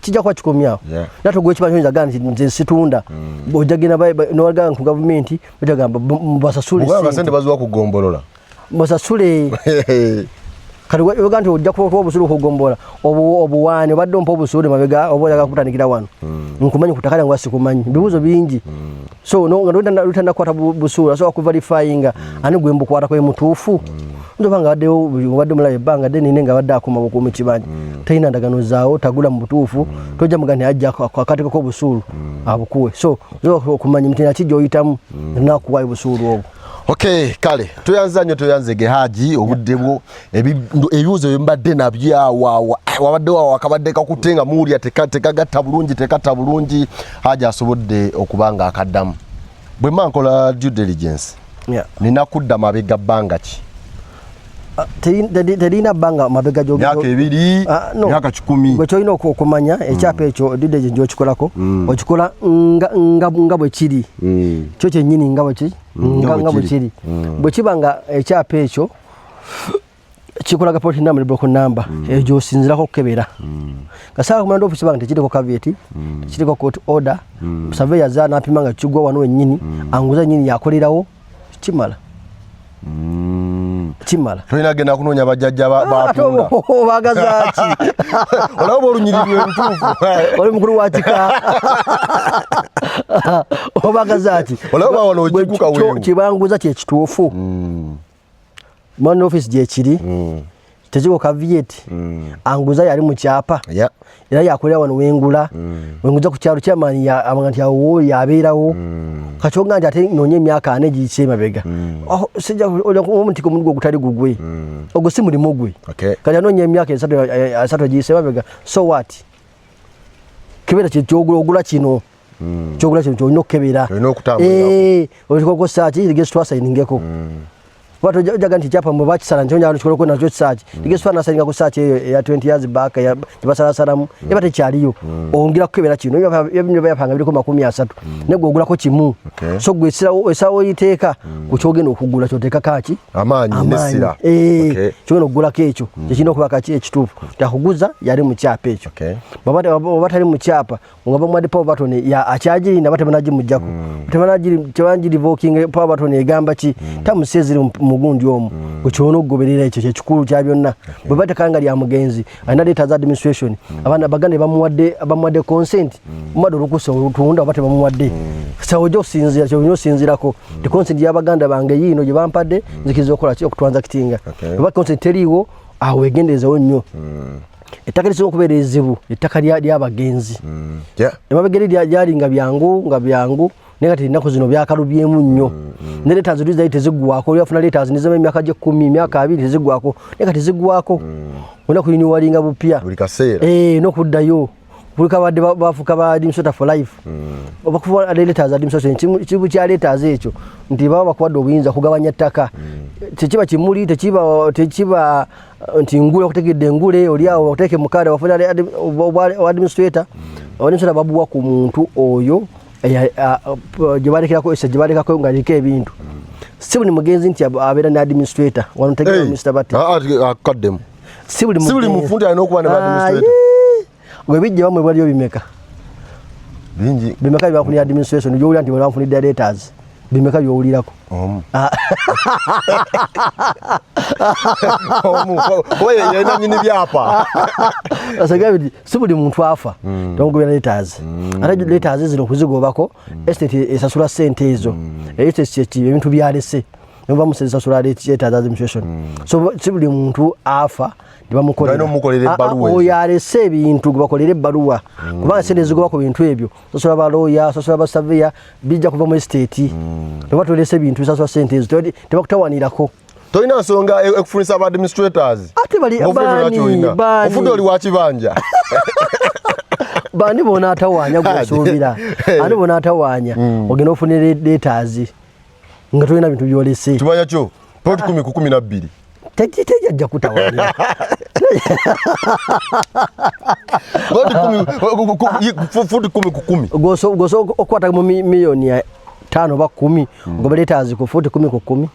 [SPEAKER 2] kijja kuba kikomyawo nate ogwekibanja tuyinza gamba nti nze situunda ojja genda nowagamba ku gavumenti bajja gamba basasule
[SPEAKER 1] sente baziwa kugombolola
[SPEAKER 2] basasule kati yoga nti ojja kuba obusulu okugombola obuwaani obadde ompa obusulu mabega oba oyaga kutandikira wano nkumanyi ku ttaka lyange wasikumanyi bibuuzo bingi so nga lutanda kukwata busulu asobola kuverifyinga ani gwe mbukwatako emutuufu njoba nga obadde omulaba ebbanga dde nine nga abadde akuma bukuuma ekibanja talina ndagano zaawo tagula mu butuufu tojja muga nti ajja akatekako obusulu abukuwe so okumanya miti naki gy'oyitamu nakuwayo busulu obwo
[SPEAKER 1] Okay, kale toyanzege Haji obudde bwo ebibuzo byembadde nabyo awawa wabadde wakabadde kakutenga muulya tekagatta bulungi Haji asobodde okubanga akaddamu bwe mankola due diligence nina kudda mabega banga ki
[SPEAKER 2] terina banga mabega jogo
[SPEAKER 1] myaka 2 myaka 10
[SPEAKER 2] gwe kyolina okumanya ekyapa ekyo due diligence okikolako okikola nga bwe kiri kyo kyennyini nga bwe kiri bwe kibanga ekyapa ekyo kikolaga port number block number ejo osinzirako okukebera kasaba kumanda office banga tekiriko caveat tekiriko court order surveyor za napima nga kigwa wano wennyini anguza nyini yakolerawo kimala
[SPEAKER 1] Toyina genda kunoonya bajjajja batunda
[SPEAKER 2] bagazaki
[SPEAKER 1] olaba olunyiribyo entuufu
[SPEAKER 2] oli mukulu wa kika obagazaki
[SPEAKER 1] olaba wano okikuka weewu
[SPEAKER 2] kibanguza kyekituufu man office gyekiri tekiko caveat anguza yali mu kyapa era yakolera wano wengula wenguza ku kyalo kyamani amanti awo yabeerawo kakyonga nti ate noonye emyaka 4 giyise emabega sijja omutiko muligo ogutali gugwe ogwo si mulimu gwe kati anoonye emyaka 3 giyise emabega so what kebera kyogula kino kyolina okukebera olikoko saaki ligesi twasainingeko Watu jaga nti chapa mwe bakisala njonja aluchikola ko nacho search ligeswa nasalinga ku search ya 20 years back ya basala salamu ebate kyaliyo ongira kukebera kino ebinyo byapanga biliko 30 nego ogula ko kimu so gwesira esawo yiteeka kukyogenda okugula kyoteka kaki
[SPEAKER 1] amanyi nesira
[SPEAKER 2] kyogenda okugula kecho kino kuba kaki ekitufu takuguza yali mu kyapa ekyo babatali mu kyapa ngaba mwadi power button ya achajiri na batemanaji mujjako tebanajiri voking power button egamba ki tamusezire mugundi omu kuchono goberera ekyo kyekikulu kya byonna bwe batakanga lya mugenzi alina data za administration abana bagane bamuwadde consent mumado lukusa olutunda bate bamuwadde sawo jo sinzira kyo sinzirako the consent y'abaganda bange yino gye bampadde nzikizo okola ki okutwanza kitinga bwe consent teriwo awo egendezewo nnyo ettaka lisobola okubeera ezibu ettaka ly'abagenzi emabegeri lyalinga byangu negati ennaku zino byakalubyemu nnyo ne letters ziri tezigwako yafuna letters nizema emyaka gye 10 emyaka 2 tezigwako negati zigwako ona ku renewinga bupya
[SPEAKER 1] buli kaseera
[SPEAKER 2] nokuddayo buli kabadde bafuka ba administrator for life obakuva letters administration kibu kya letters ekyo nti baba bakwadde obuyinza kugabanya ttaka tekiba kimuli tekiba nti ngule okutegedde ngule oli awo oteke mukada wafuna administrator babuwa ku muntu oyo gye balekerako gye ngaliko ebintu si buli mugenzi nti abeera ne administrator wano tegera Mr. Bati
[SPEAKER 1] kaddemu
[SPEAKER 2] si buli
[SPEAKER 1] mufundi alina okuba ne administrator
[SPEAKER 2] webijja bamwe bwaliyo bimeka
[SPEAKER 1] bingi
[SPEAKER 2] bimeka byakulira administration gyowulira nti bwebafunidde letters bimeka byowulirako
[SPEAKER 1] oyo yena nyini byapa
[SPEAKER 2] asagabi si buli muntu afa tongobera letters ate letters zino kuzigobako estate esasula sente ezo estate ebintu byalese nova musasula letters administration so si buli muntu afa oyo alese ebintu bakolera ebbaluwa kubanga sente zigobako bintu ebyo sasula baloya sasula basaveya bijja kuva mu estate oba tolese ebintu sasula sente ezo tebakutawanirako
[SPEAKER 1] tolina nsonga ekufunisa aba administrators
[SPEAKER 2] ate bali
[SPEAKER 1] ofundi oli wakibanja
[SPEAKER 2] bani bona atawanya gwasuubira ani bona atawanya ogenda ofunira letters nga tolina bintu byolese
[SPEAKER 1] kibanja kyo poti 10 ku 12
[SPEAKER 2] tejja kutawanya
[SPEAKER 1] futi 10 ku 10
[SPEAKER 2] goso okwata mu milioni 5 ba 10 ngoba letters ku futi 10 ku 10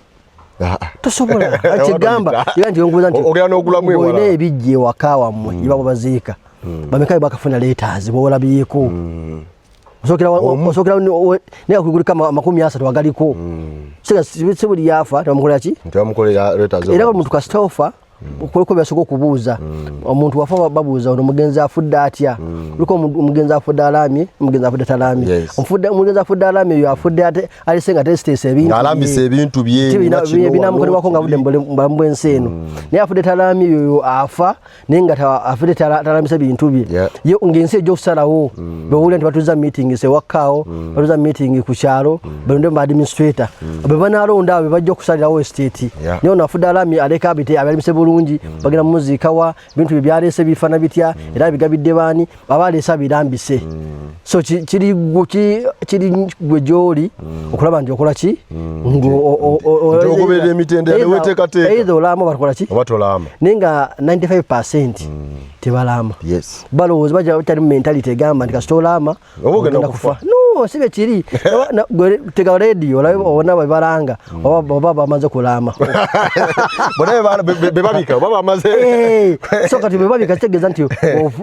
[SPEAKER 2] tosobola kigamba yanti yongoza nti
[SPEAKER 1] ogenda ogulamu ewala
[SPEAKER 2] boine ebijje wakawa mmwe ibabo baziika bamekaye bakafuna letters bowola biyeko osokera ne akugulika 30 wagaliko siga buli yafa tamukolera ki
[SPEAKER 1] ntamukolera letters
[SPEAKER 2] era omuntu kastofa okuliko byasoko okubuuza omuntu wafa babuuza ono mugenzi afudde atya luko mugenzi afudde alamye mugenzi afudde talamye mugenzi afudde alamye yo afudde ate alisenga testese ebintu
[SPEAKER 1] alambise ebintu bye
[SPEAKER 2] binamukolebwako nga budde mbulamu enseno naye afudde talamye yo afa nenga afudde talamisa ebintu bye ye ngensi ejja okusalawo bewulira nti batuza meeting sewakkaawo batuza meeting ku kyalo balonde mu administrator be banalonda abo bajja okusalirawo estate naye ono afudde alamye aleka abite abalimise bulungi bagenda muzika wa bintu byalese bifana bitya era bigabidde bani abalesa birambise so kiri gwejoli okulaba nti okola ki
[SPEAKER 1] ngogoberera emitendera weteekateeka
[SPEAKER 2] either olama bakola ki
[SPEAKER 1] obatolama
[SPEAKER 2] nenga 95% tebalama balowooza bajja batali mentality egamba nti kasitolama ogenda kufa no sibe kiri tega radio olabona babalanga oba bamaze kulama
[SPEAKER 1] bebabika baba amaze
[SPEAKER 2] so kati bebabika kitegeeza nti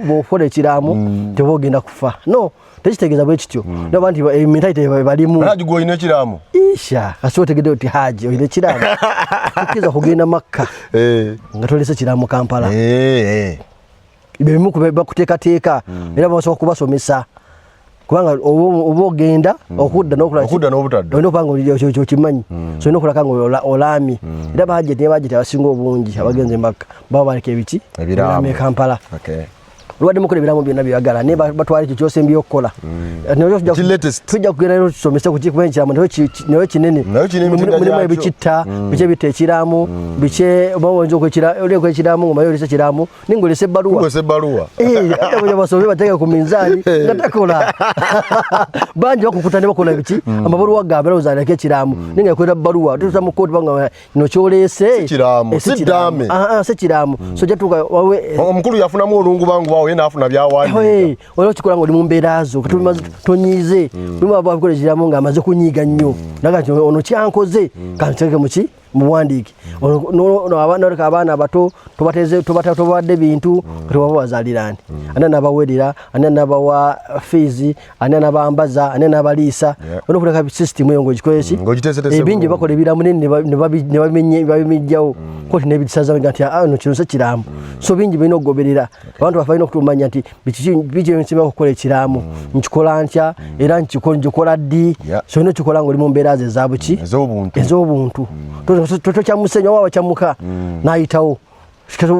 [SPEAKER 2] bofole ekiramu tebogenda kufa no tekitegeeza bwe kityo naba nti mentality balimu
[SPEAKER 1] haji gwoyina ekiramu
[SPEAKER 2] isha kasi otegedde oti haji oyina ekiramu tukiza kugenda Makka nga tolese ekiramu Kampala bimu bakuteekateeka era basobola kubasomesa kubanga oba ogenda okudda
[SPEAKER 1] n'obutadde
[SPEAKER 2] olina okubanga okimanyi so olina okulaka nga olami era bajeti abasinga obungi abagenze Makka baba baleka ebiki ebiramu e Kampala lwadde mukola ebiramu byonna byagala naye batwala ekyo kyosembye okukola tujja kugenda ero tusomese kukuba ekiramu naye kinene mulimu ebikitta biki ebita ekiramu biki obawoyinza oleka ekiramu ngomaye olesa ekiramu ninga olesa ebbaluwa basobe bateeka ku minzaani nga takola bangi bakukuta ne bakola biki amabaluwa gaabwe alowooza aleka ekiramu ninga yakolera bbaluwa tutusa mu kooti banga no kyolese si kiramu so jatuuka
[SPEAKER 1] omukulu yafunamu olungu bangu bawo nafuna byawandiika
[SPEAKER 2] olwo kikola nga oli mu mbeera zo tonyiize lumu aba abikola ekiramu nga amaze kunyiiga nnyo naga nti ono kyankoze kantereke muki muwandiike noleka abaana abato tobawadde bintu tobaba bazaalirani ani nabawerera ani nabawa fees ani nabambaza ani nabaliisa onokuleka system eyo ng'ogikoleki ebingi bakola ebiramu ne babimijjawo koti nebisaza nti no kino si kiramu so bingi balina okugoberera abantu bafe balina okutumanya nti biki ebinsimba okukola ekiramu nkikola ntya era nkikola ddi so olina okikola ng'oli mu mbeera ze ezabuki ez'obuntu tokyamusenya oba wakyamuka n'ayitawo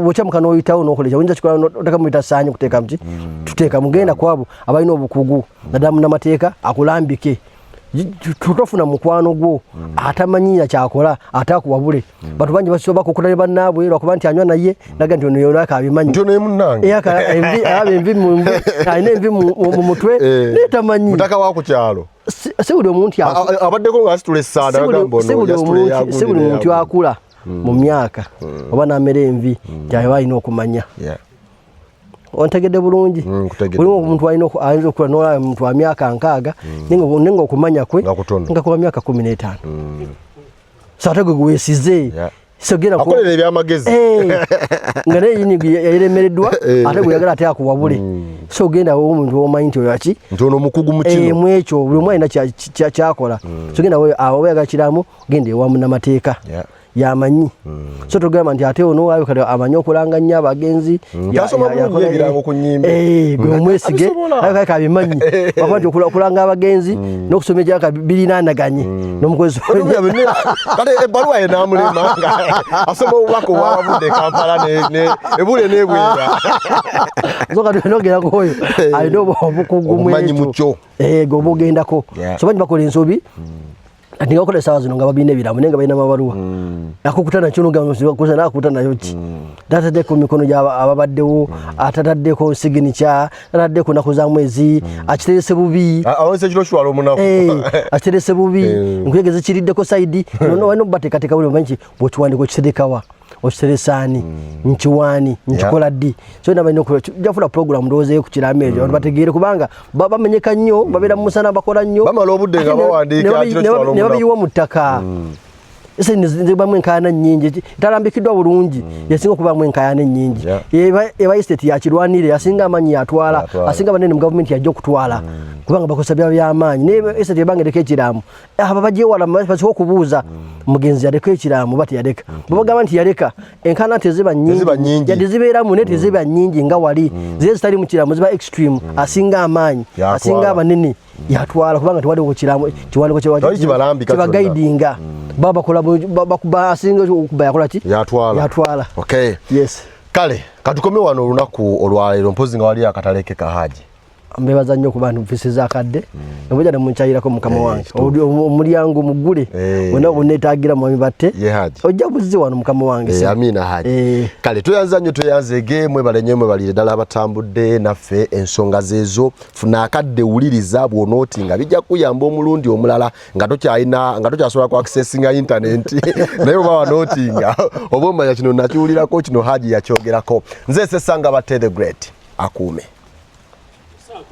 [SPEAKER 2] bwekyamuka n'oyitawo n'okolekya oyinza kikola oteka muyita saanyi kuteeka muki tuteeka mugenda kwabo abalina obukugu naddala munamateeka akulambike tutofuna mukwano gwo atamanyira kyakola atakuwabule batu bangi basoba kukulale bannaabwe lwakuba nti anywa naye naga nti ono yolaka abimanyi
[SPEAKER 1] nti ono emunnange
[SPEAKER 2] envi alina envi mu mutwe netamanyi
[SPEAKER 1] mutaka wa ku kyalo
[SPEAKER 2] si buli omuntu
[SPEAKER 1] abaddeko nga asitula essaada
[SPEAKER 2] si buli muntu akula mu myaka oba n'amera envi gyaba alina okumanya ontegedde bulungi buli omuntu ayinza okula n'olaba omuntu wa myaka 6 nenga okumanya kwe nga kuba myaka 15 so ate gwe weesize
[SPEAKER 1] akolera ebyamagezi
[SPEAKER 2] nga naye yini yayiremereddwa ate gwe yagala ate akuwabule so ogenda omuntu omanyi nti oyo aki
[SPEAKER 1] nti ono mukugu mu kino
[SPEAKER 2] mu ekyo buli omu alina kyakola so genda abo oyagala kiramu genda ewa munnamateeka yamanyi so tugamba nti ate ono ayo kati amanyi okulanganya abagenzi
[SPEAKER 1] ebirango ku nnyimbe
[SPEAKER 2] gwe omwesige ayo kabimanyi bakuba nti okulanga abagenzi n'okusoma ekyaka birinanaganye n'omukozi
[SPEAKER 1] kale ebbaluwa ye n'amulema nga asoma obubaka obwabavudde e Kampala ebule n'ebwera
[SPEAKER 2] so kati nogera koyo alina obukugu
[SPEAKER 1] obumanyi mu kyo
[SPEAKER 2] gwe oba ogendako so bangi bakola ensobi ati nga okola essaawa zino nga babina ebiramu naye nga balina amabaluwa akukutana kyonogakuza nakukutana yoki tatadde mikono gy'ababaddewo atataddeko siginica tatadde naku za mwezi akiterese bubi
[SPEAKER 1] awonse kiro kiwala omunaku
[SPEAKER 2] akiterese bubi nkuyegeze kiriddeko saidi walina obubateekateeka buli omanyi bwekiwandiko kiterekawa okiteresaani nkiwaani nkikola ddi so nabalina jafula program ndowoozeyo ku kiramu ekyo abantu bategeere kubanga bamenyeka nnyo babeera mu musana bakola nnyo
[SPEAKER 1] bamala obudde nga bawandiika
[SPEAKER 2] ne babiyiwa mu ttaka ese nzibamu enkaayana nnyingi talambikiddwa bulungi yasinga okubamu enkaayana ennyingi eba estate yakirwanire yasinga amanyi yatwala asinga banene mu gavumenti yajja okutwala kubanga bakosa byamaanyi naye estate ebanga ereka ekiraamu aba bagyewala basobola okubuuza mugenzi yaleka ekiraamu bati yaleka babagamba nti yaleka enkaayana teziba nnyingi yadde zibeeramu naye teziba nnyingi nga wali ziye zitali mu kiraamu ziba extreme asinga amaanyi asinga abanene yatwala kubanga tewali okukiramu kiwandiko kibagaidinga babakola bakuba asinga okuba yakola ki yatwala
[SPEAKER 1] okay
[SPEAKER 2] yes
[SPEAKER 1] kale katukome wano olunaku olwaleero mpozi nga wali akataleke kahaji
[SPEAKER 2] mbebaza nnyo ku bantu mpisiza akadde nobujja nemunkyayirako mukama wange omulyango mugule wonna bunneetaagira mwami batte ojja buzzi wano mukama wange
[SPEAKER 1] amina haji kale tweyanza nnyo tweyanzege mwebale nnyo mwebalire ddala abatambudde naffe ensonga zeezo funa akadde wuliriza bw'onooti nga bijja kuyamba omulundi omulala nga tokyasobola ku accessinga internet naye oba wanootinga oba omanya kino nakiwulirako kino haji yakyogerako nze Sesanga Batte the Great akuume.